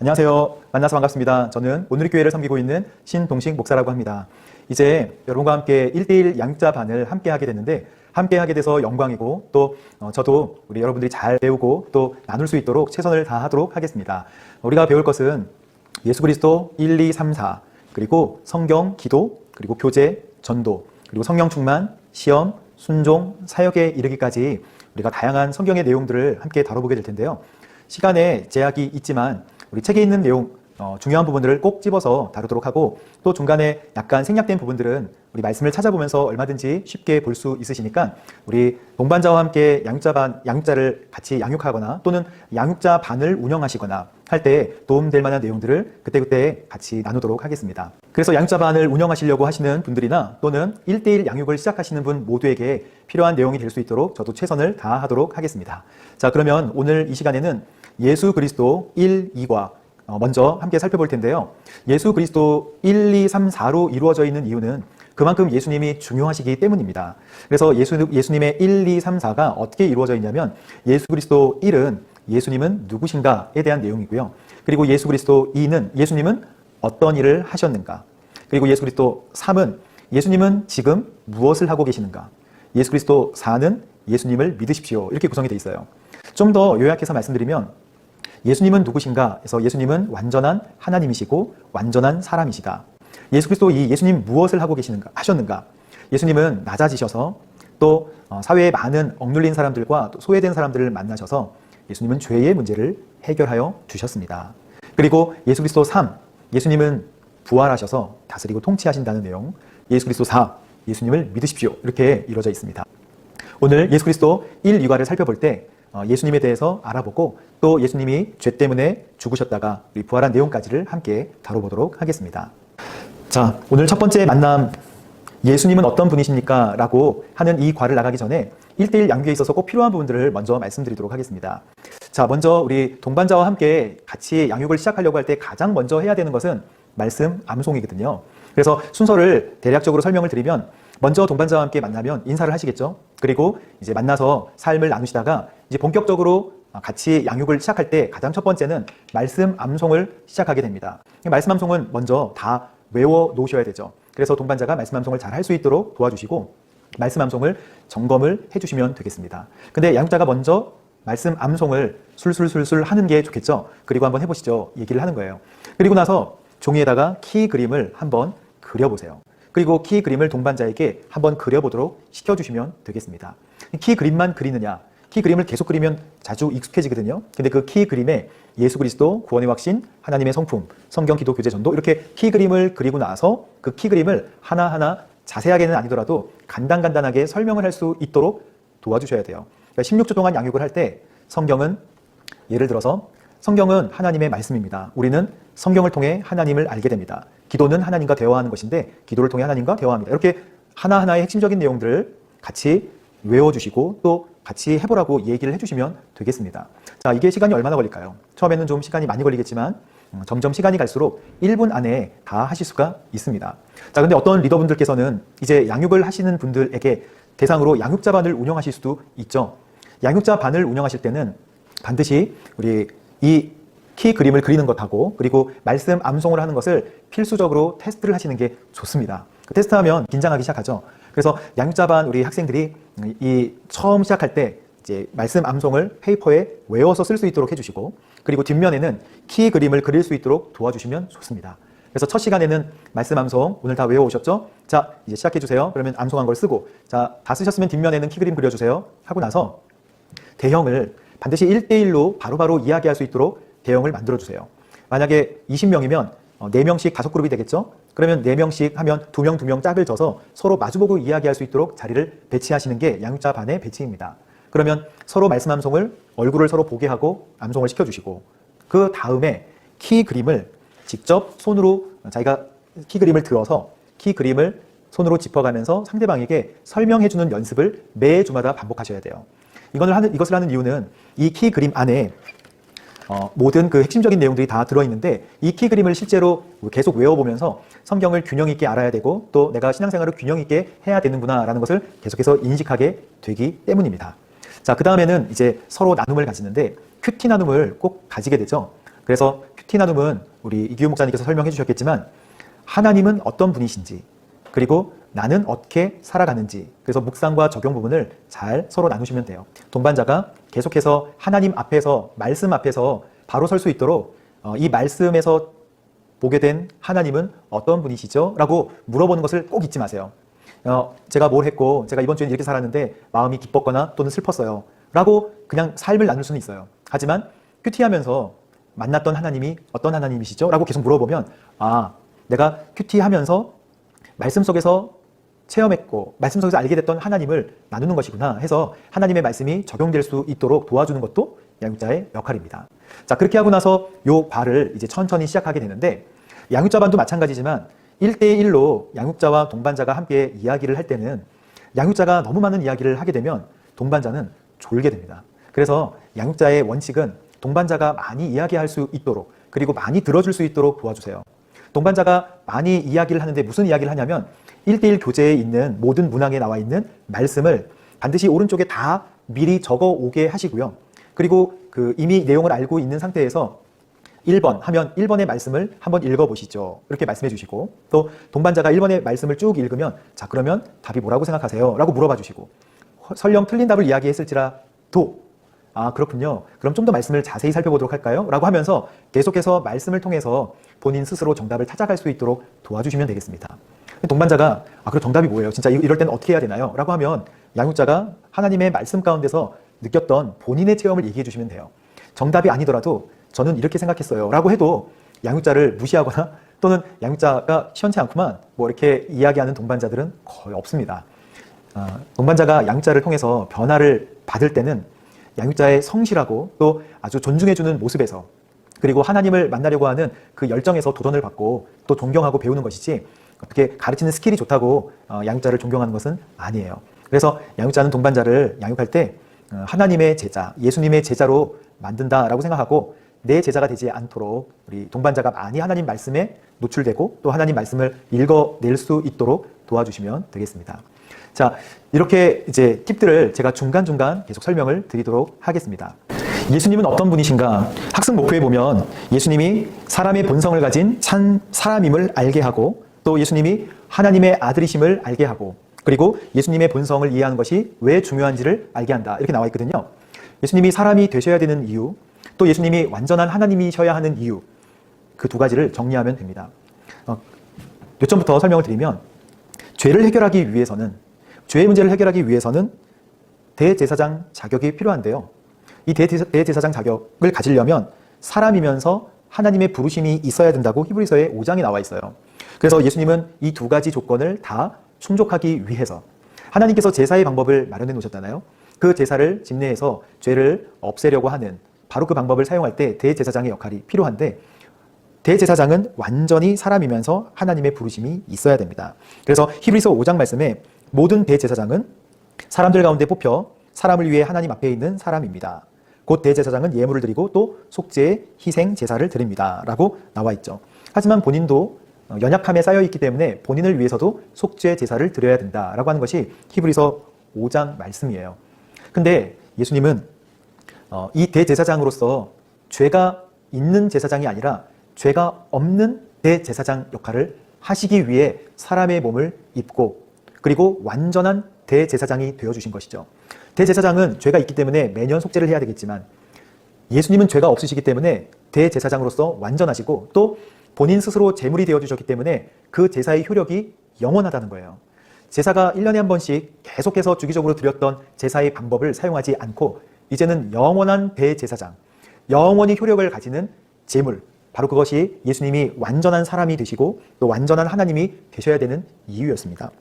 안녕하세요. 만나서 반갑습니다. 저는 오늘의 교회를 섬기고 있는 신동식 목사라고 합니다. 이제 여러분과 함께 1대1 양육자반을 함께 하게 됐는데 함께 하게 돼서 영광이고 또 저도 우리 여러분들이 잘 배우고 또 나눌 수 있도록 최선을 다하도록 하겠습니다. 우리가 배울 것은 예수 그리스도 1, 2, 3, 4 그리고 성경, 기도, 그리고 교제, 전도, 그리고 성령 충만, 시험, 순종, 사역에 이르기까지 우리가 다양한 성경의 내용들을 함께 다뤄보게 될 텐데요. 시간에 제약이 있지만 우리 책에 있는 내용 중요한 부분들을 꼭 집어서 다루도록 하고 또 중간에 약간 생략된 부분들은 우리 말씀을 찾아보면서 얼마든지 쉽게 볼 수 있으시니까 우리 동반자와 함께 양육자를 같이 양육하거나 또는 양육자 반을 운영하시거나 할 때 도움될 만한 내용들을 그때그때 같이 나누도록 하겠습니다. 그래서 양육자 반을 운영하시려고 하시는 분들이나 또는 1대1 양육을 시작하시는 분 모두에게 필요한 내용이 될 수 있도록 저도 최선을 다하도록 하겠습니다. 자, 그러면 오늘 이 시간에는 예수 그리스도 1, 2과 먼저 함께 살펴볼 텐데요. 예수 그리스도 1, 2, 3, 4로 이루어져 있는 이유는 그만큼 예수님이 중요하시기 때문입니다. 그래서 예수님의 1, 2, 3, 4가 어떻게 이루어져 있냐면 예수 그리스도 1은 예수님은 누구신가에 대한 내용이고요. 그리고 예수 그리스도 2는 예수님은 어떤 일을 하셨는가. 그리고 예수 그리스도 3은 예수님은 지금 무엇을 하고 계시는가. 예수 그리스도 4는 예수님을 믿으십시오. 이렇게 구성이 되어 있어요. 좀 더 요약해서 말씀드리면 예수님은 누구신가 해서 예수님은 완전한 하나님이시고 완전한 사람이시다. 예수 그리스도 이 예수님 무엇을 하고 하셨는가? 예수님은 낮아지셔서 또 사회에 많은 억눌린 사람들과 또 소외된 사람들을 만나셔서 예수님은 죄의 문제를 해결하여 주셨습니다. 그리고 예수 그리스도 3, 예수님은 부활하셔서 다스리고 통치하신다는 내용. 예수 그리스도 4, 예수님을 믿으십시오. 이렇게 이루어져 있습니다. 오늘 예수 그리스도 1, 2과를 살펴볼 때 예수님에 대해서 알아보고 또 예수님이 죄 때문에 죽으셨다가 부활한 내용까지를 함께 다뤄보도록 하겠습니다. 자, 오늘 첫 번째 만남, 예수님은 어떤 분이십니까? 라고 하는 이 과를 나가기 전에 1대1 양육에 있어서 꼭 필요한 부분들을 먼저 말씀드리도록 하겠습니다. 자, 먼저 우리 동반자와 함께 같이 양육을 시작하려고 할 때 가장 먼저 해야 되는 것은 말씀 암송이거든요. 그래서 순서를 대략적으로 설명을 드리면 먼저 동반자와 함께 만나면 인사를 하시겠죠. 그리고 이제 만나서 삶을 나누시다가 이제 본격적으로 같이 양육을 시작할 때 가장 첫 번째는 말씀 암송을 시작하게 됩니다. 말씀 암송은 먼저 다 외워 놓으셔야 되죠. 그래서 동반자가 말씀 암송을 잘 할 수 있도록 도와주시고 말씀 암송을 점검을 해주시면 되겠습니다. 근데 양육자가 먼저 말씀 암송을 술술술술 하는 게 좋겠죠. 그리고 한번 해보시죠. 얘기를 하는 거예요. 그리고 나서 종이에다가 키 그림을 한번 그려보세요. 그리고 키 그림을 동반자에게 한번 그려보도록 시켜주시면 되겠습니다. 키 그림만 그리느냐? 키 그림을 계속 그리면 자주 익숙해지거든요. 근데 그 키 그림에 예수 그리스도, 구원의 확신, 하나님의 성품, 성경, 기도, 교제, 전도 이렇게 키 그림을 그리고 나서 그 키 그림을 하나하나 자세하게는 아니더라도 간단간단하게 설명을 할 수 있도록 도와주셔야 돼요. 그러니까 16주 동안 양육을 할 때 성경은 예를 들어서 성경은 하나님의 말씀입니다. 우리는 성경을 통해 하나님을 알게 됩니다. 기도는 하나님과 대화하는 것인데 기도를 통해 하나님과 대화합니다. 이렇게 하나하나의 핵심적인 내용들을 같이 외워주시고 또 같이 해보라고 얘기를 해주시면 되겠습니다. 자, 이게 시간이 얼마나 걸릴까요? 처음에는 좀 시간이 많이 걸리겠지만 점점 시간이 갈수록 1분 안에 다 하실 수가 있습니다. 자, 근데 어떤 리더분들께서는 이제 양육을 하시는 분들에게 대상으로 양육자반을 운영하실 수도 있죠. 양육자반을 운영하실 때는 반드시 우리 이 키 그림을 그리는 것하고 그리고 말씀 암송을 하는 것을 필수적으로 테스트를 하시는 게 좋습니다. 테스트하면 긴장하기 시작하죠. 그래서 양육자반 우리 학생들이 이 처음 시작할 때 이제 말씀 암송을 페이퍼에 외워서 쓸 수 있도록 해주시고 그리고 뒷면에는 키 그림을 그릴 수 있도록 도와주시면 좋습니다. 그래서 첫 시간에는 말씀 암송 오늘 다 외워오셨죠? 자, 이제 시작해주세요. 그러면 암송한 걸 쓰고 자, 다 쓰셨으면 뒷면에는 키 그림 그려주세요. 하고 나서 대형을 반드시 1대1로 바로바로 이야기할 수 있도록 대형을 만들어주세요. 만약에 20명이면 4명씩 5그룹이 되겠죠? 그러면 4명씩 하면 2명, 2명 짝을 져서 서로 마주보고 이야기할 수 있도록 자리를 배치하시는 게 양육자 반의 배치입니다. 그러면 서로 말씀 암송을 얼굴을 서로 보게 하고 암송을 시켜주시고 그 다음에 키 그림을 직접 손으로 자기가 키 그림을 들어서 키 그림을 손으로 짚어가면서 상대방에게 설명해주는 연습을 매 주마다 반복하셔야 돼요. 이것을 하는 이유는 이 키 그림 안에 모든 그 핵심적인 내용들이 다 들어있는데 이 키 그림을 실제로 계속 외워보면서 성경을 균형 있게 알아야 되고 또 내가 신앙생활을 균형 있게 해야 되는구나 라는 것을 계속해서 인식하게 되기 때문입니다. 자, 그 다음에는 이제 서로 나눔을 가지는데 큐티 나눔을 꼭 가지게 되죠. 그래서 큐티 나눔은 우리 이기훈 목사님께서 설명해 주셨겠지만 하나님은 어떤 분이신지 그리고 나는 어떻게 살아가는지 그래서 묵상과 적용 부분을 잘 서로 나누시면 돼요. 동반자가 계속해서 하나님 앞에서 말씀 앞에서 바로 설 수 있도록 이 말씀에서 보게 된 하나님은 어떤 분이시죠? 라고 물어보는 것을 꼭 잊지 마세요. 제가 뭘 했고 제가 이번 주엔 이렇게 살았는데 마음이 기뻤거나 또는 슬펐어요 라고 그냥 삶을 나눌 수는 있어요. 하지만 큐티하면서 만났던 하나님이 어떤 하나님이시죠? 라고 계속 물어보면 내가 큐티하면서 말씀 속에서 체험했고 말씀 속에서 알게 됐던 하나님을 나누는 것이구나 해서 하나님의 말씀이 적용될 수 있도록 도와주는 것도 양육자의 역할입니다. 자, 그렇게 하고 나서 요 발을 이제 천천히 시작하게 되는데 양육자반도 마찬가지지만 1대1로 양육자와 동반자가 함께 이야기를 할 때는 양육자가 너무 많은 이야기를 하게 되면 동반자는 졸게 됩니다. 그래서 양육자의 원칙은 동반자가 많이 이야기할 수 있도록 그리고 많이 들어줄 수 있도록 도와주세요. 동반자가 많이 이야기를 하는데 무슨 이야기를 하냐면 1대1 교재에 있는 모든 문항에 나와 있는 말씀을 반드시 오른쪽에 다 미리 적어 오게 하시고요. 그리고 이미 내용을 알고 있는 상태에서 1번 하면 1번의 말씀을 한번 읽어보시죠. 이렇게 말씀해 주시고 또 동반자가 1번의 말씀을 쭉 읽으면 자 그러면 답이 뭐라고 생각하세요? 라고 물어봐 주시고 설령 틀린 답을 이야기했을지라도 그렇군요. 그럼 좀 더 말씀을 자세히 살펴보도록 할까요? 라고 하면서 계속해서 말씀을 통해서 본인 스스로 정답을 찾아갈 수 있도록 도와주시면 되겠습니다. 동반자가 그럼 정답이 뭐예요? 진짜 이럴 때는 어떻게 해야 되나요? 라고 하면 양육자가 하나님의 말씀 가운데서 느꼈던 본인의 체험을 얘기해 주시면 돼요. 정답이 아니더라도 저는 이렇게 생각했어요 라고 해도 양육자를 무시하거나 또는 양육자가 시원치 않구만 뭐 이렇게 이야기하는 동반자들은 거의 없습니다. 동반자가 양육자를 통해서 변화를 받을 때는 양육자의 성실하고 또 아주 존중해주는 모습에서 그리고 하나님을 만나려고 하는 그 열정에서 도전을 받고 또 존경하고 배우는 것이지 어떻게 가르치는 스킬이 좋다고 양육자를 존경하는 것은 아니에요. 그래서 양육자는 동반자를 양육할 때 하나님의 제자, 예수님의 제자로 만든다라고 생각하고 내 제자가 되지 않도록 우리 동반자가 많이 하나님 말씀에 노출되고 또 하나님 말씀을 읽어낼 수 있도록 도와주시면 되겠습니다. 자, 이렇게 이제 팁들을 제가 중간중간 계속 설명을 드리도록 하겠습니다. 예수님은 어떤 분이신가? 학습 목표에 보면 예수님이 사람의 본성을 가진 참 사람임을 알게 하고 또 예수님이 하나님의 아들이심을 알게 하고 그리고 예수님의 본성을 이해하는 것이 왜 중요한지를 알게 한다. 이렇게 나와 있거든요. 예수님이 사람이 되셔야 되는 이유, 또 예수님이 완전한 하나님이셔야 하는 이유, 그 두 가지를 정리하면 됩니다. 요점부터 설명을 드리면 죄를 해결하기 위해서는 죄의 문제를 해결하기 위해서는 대제사장 자격이 필요한데요. 이 대제사장 자격을 가지려면 사람이면서 하나님의 부르심이 있어야 된다고 히브리서의 5장에 나와 있어요. 그래서 예수님은 이 두 가지 조건을 다 충족하기 위해서 하나님께서 제사의 방법을 마련해 놓으셨잖아요. 그 제사를 집례해서 죄를 없애려고 하는 바로 그 방법을 사용할 때 대제사장의 역할이 필요한데 대제사장은 완전히 사람이면서 하나님의 부르심이 있어야 됩니다. 그래서 히브리서 5장 말씀에 모든 대제사장은 사람들 가운데 뽑혀 사람을 위해 하나님 앞에 있는 사람입니다. 곧 대제사장은 예물을 드리고 또 속죄의 희생 제사를 드립니다. 라고 나와 있죠. 하지만 본인도 연약함에 쌓여있기 때문에 본인을 위해서도 속죄 제사를 드려야 된다라고 하는 것이 히브리서 5장 말씀이에요. 근데 예수님은 이 대제사장으로서 죄가 있는 제사장이 아니라 죄가 없는 대제사장 역할을 하시기 위해 사람의 몸을 입고 그리고 완전한 대제사장이 되어주신 것이죠. 대제사장은 죄가 있기 때문에 매년 속죄를 해야 되겠지만 예수님은 죄가 없으시기 때문에 대제사장으로서 완전하시고 또 본인 스스로 제물이 되어주셨기 때문에 그 제사의 효력이 영원하다는 거예요. 제사가 1년에 한 번씩 계속해서 주기적으로 드렸던 제사의 방법을 사용하지 않고 이제는 영원한 대제사장, 영원히 효력을 가지는 제물, 바로 그것이 예수님이 완전한 사람이 되시고 또 완전한 하나님이 되셔야 되는 이유였습니다.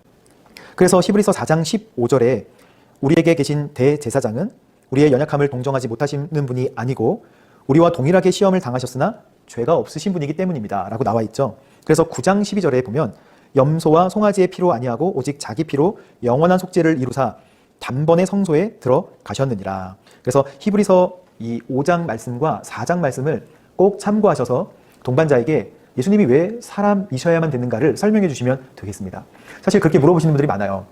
그래서 히브리서 4장 15절에 우리에게 계신 대제사장은 우리의 연약함을 동정하지 못하시는 분이 아니고 우리와 동일하게 시험을 당하셨으나 죄가 없으신 분이기 때문입니다. 라고 나와 있죠. 그래서 9장 12절에 보면 염소와 송아지의 피로 아니하고 오직 자기 피로 영원한 속죄를 이루사 단번에 성소에 들어가셨느니라. 그래서 히브리서 이 5장 말씀과 4장 말씀을 꼭 참고하셔서 동반자에게 예수님이 왜 사람이셔야만 되는가를 설명해 주시면 되겠습니다. 사실 그렇게 물어보시는 분들이 많아요.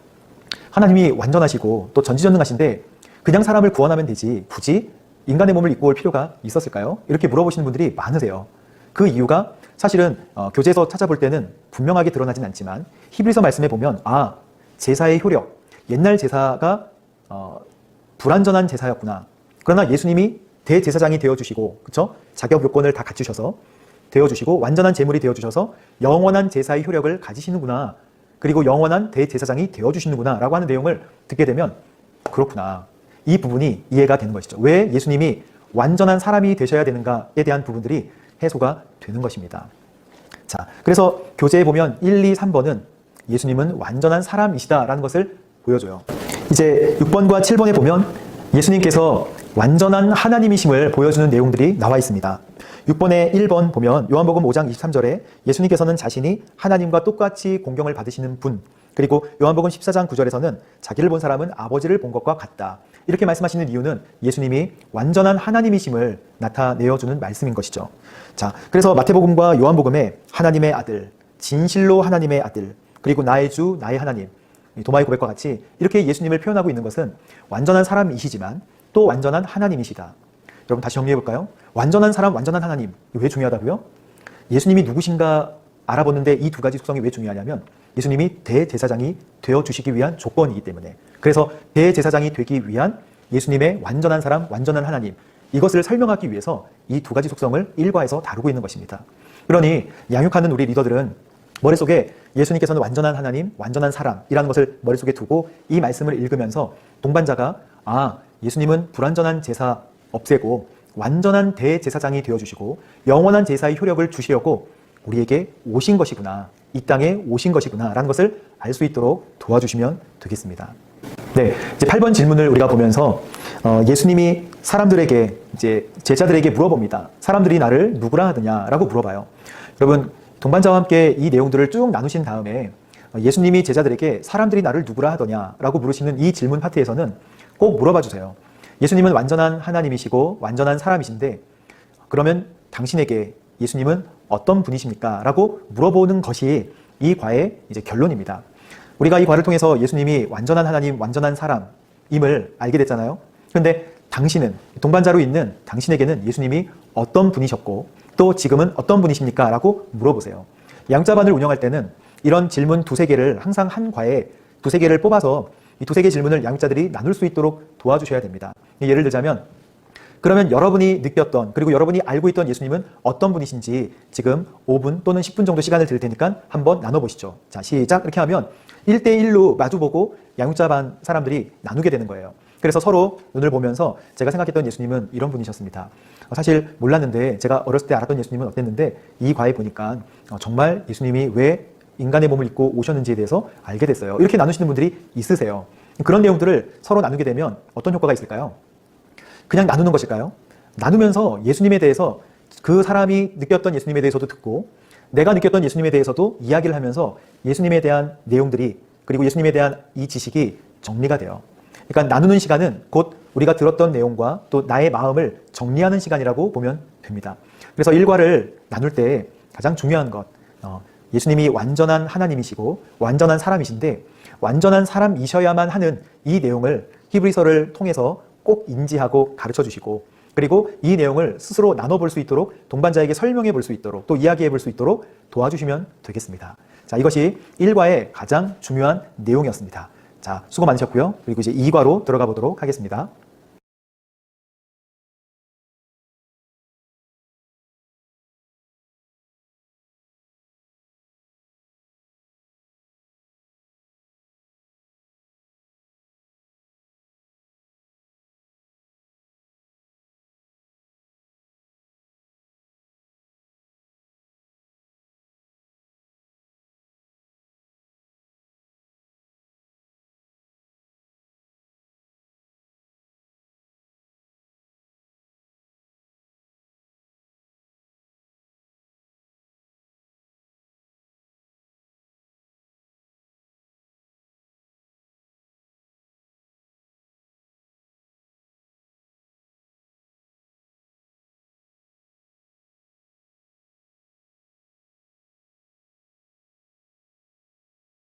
하나님이 완전하시고 또 전지전능하신데 그냥 사람을 구원하면 되지 굳이 인간의 몸을 입고 올 필요가 있었을까요? 이렇게 물어보시는 분들이 많으세요. 그 이유가 사실은 교재에서 찾아볼 때는 분명하게 드러나진 않지만 히브리서 말씀에 보면 제사의 효력, 옛날 제사가 불완전한 제사였구나. 그러나 예수님이 대제사장이 되어주시고, 그쵸? 자격 요건을 다 갖추셔서 되어주시고 완전한 제물이 되어주셔서 영원한 제사의 효력을 가지시는구나. 그리고 영원한 대제사장이 되어주시는구나 라고 하는 내용을 듣게 되면 그렇구나. 이 부분이 이해가 되는 것이죠. 왜 예수님이 완전한 사람이 되셔야 되는가에 대한 부분들이 해소가 되는 것입니다. 자, 그래서 교재에 보면 1, 2, 3번은 예수님은 완전한 사람이시다라는 것을 보여줘요. 이제 6번과 7번에 보면 예수님께서 완전한 하나님이심을 보여주는 내용들이 나와 있습니다. 6번에 1번 보면 요한복음 5장 23절에 예수님께서는 자신이 하나님과 똑같이 공경을 받으시는 분, 그리고 요한복음 14장 9절에서는 자기를 본 사람은 아버지를 본 것과 같다. 이렇게 말씀하시는 이유는 예수님이 완전한 하나님이심을 나타내어주는 말씀인 것이죠. 자, 그래서 마태복음과 요한복음에 하나님의 아들, 진실로 하나님의 아들, 그리고 나의 주, 나의 하나님, 도마의 고백과 같이 이렇게 예수님을 표현하고 있는 것은 완전한 사람이시지만 또 완전한 하나님이시다. 여러분 다시 정리해 볼까요? 완전한 사람, 완전한 하나님. 왜 중요하다고요? 예수님이 누구신가 알아보는데 이 두 가지 속성이 왜 중요하냐면 예수님이 대제사장이 되어주시기 위한 조건이기 때문에, 그래서 대제사장이 되기 위한 예수님의 완전한 사람, 완전한 하나님, 이것을 설명하기 위해서 이 두 가지 속성을 일과에서 다루고 있는 것입니다. 그러니 양육하는 우리 리더들은 머릿속에 예수님께서는 완전한 하나님, 완전한 사람이라는 것을 머릿속에 두고 이 말씀을 읽으면서 동반자가 예수님은 불완전한 제사 없애고 완전한 대제사장이 되어주시고 영원한 제사의 효력을 주시려고 우리에게 오신 것이구나, 이 땅에 오신 것이구나 라는 것을 알 수 있도록 도와주시면 되겠습니다. 네, 이제 8번 질문을 우리가 보면서 예수님이 사람들에게, 이제 제자들에게 물어봅니다. 사람들이 나를 누구라 하느냐라고 물어봐요. 여러분 동반자와 함께 이 내용들을 쭉 나누신 다음에 예수님이 제자들에게 사람들이 나를 누구라 하더냐라고 물으시는 이 질문 파트에서는 꼭 물어봐 주세요. 예수님은 완전한 하나님이시고 완전한 사람이신데 그러면 당신에게 예수님은 어떤 분이십니까? 라고 물어보는 것이 이 과의 이제 결론입니다. 우리가 이 과를 통해서 예수님이 완전한 하나님, 완전한 사람임을 알게 됐잖아요. 그런데 당신은, 동반자로 있는 당신에게는 예수님이 어떤 분이셨고 또 지금은 어떤 분이십니까? 라고 물어보세요. 양자반을 운영할 때는 이런 질문 두세 개를 항상 한 과에 두세 개를 뽑아서 이 두세 개 질문을 양육자들이 나눌 수 있도록 도와주셔야 됩니다. 예를 들자면, 그러면 여러분이 느꼈던, 그리고 여러분이 알고 있던 예수님은 어떤 분이신지 지금 5분 또는 10분 정도 시간을 드릴 테니까 한번 나눠보시죠. 자, 시작. 이렇게 하면 1대1로 마주보고 양육자반 사람들이 나누게 되는 거예요. 그래서 서로 눈을 보면서 제가 생각했던 예수님은 이런 분이셨습니다. 사실 몰랐는데 제가 어렸을 때 알았던 예수님은 어땠는데 이 과에 보니까 정말 예수님이 왜 인간의 몸을 입고 오셨는지에 대해서 알게 됐어요. 이렇게 나누시는 분들이 있으세요. 그런 내용들을 서로 나누게 되면 어떤 효과가 있을까요? 그냥 나누는 것일까요? 나누면서 예수님에 대해서 그 사람이 느꼈던 예수님에 대해서도 듣고 내가 느꼈던 예수님에 대해서도 이야기를 하면서 예수님에 대한 내용들이, 그리고 예수님에 대한 이 지식이 정리가 돼요. 그러니까 나누는 시간은 곧 우리가 들었던 내용과 또 나의 마음을 정리하는 시간이라고 보면 됩니다. 그래서 일과를 나눌 때 가장 중요한 것, 예수님이 완전한 하나님이시고 완전한 사람이신데 완전한 사람이셔야만 하는 이 내용을 히브리서를 통해서 꼭 인지하고 가르쳐 주시고, 그리고 이 내용을 스스로 나눠볼 수 있도록 동반자에게 설명해 볼 수 있도록 또 이야기해 볼 수 있도록 도와주시면 되겠습니다. 자, 이것이 1과의 가장 중요한 내용이었습니다. 자, 수고 많으셨고요. 그리고 이제 2과로 들어가 보도록 하겠습니다.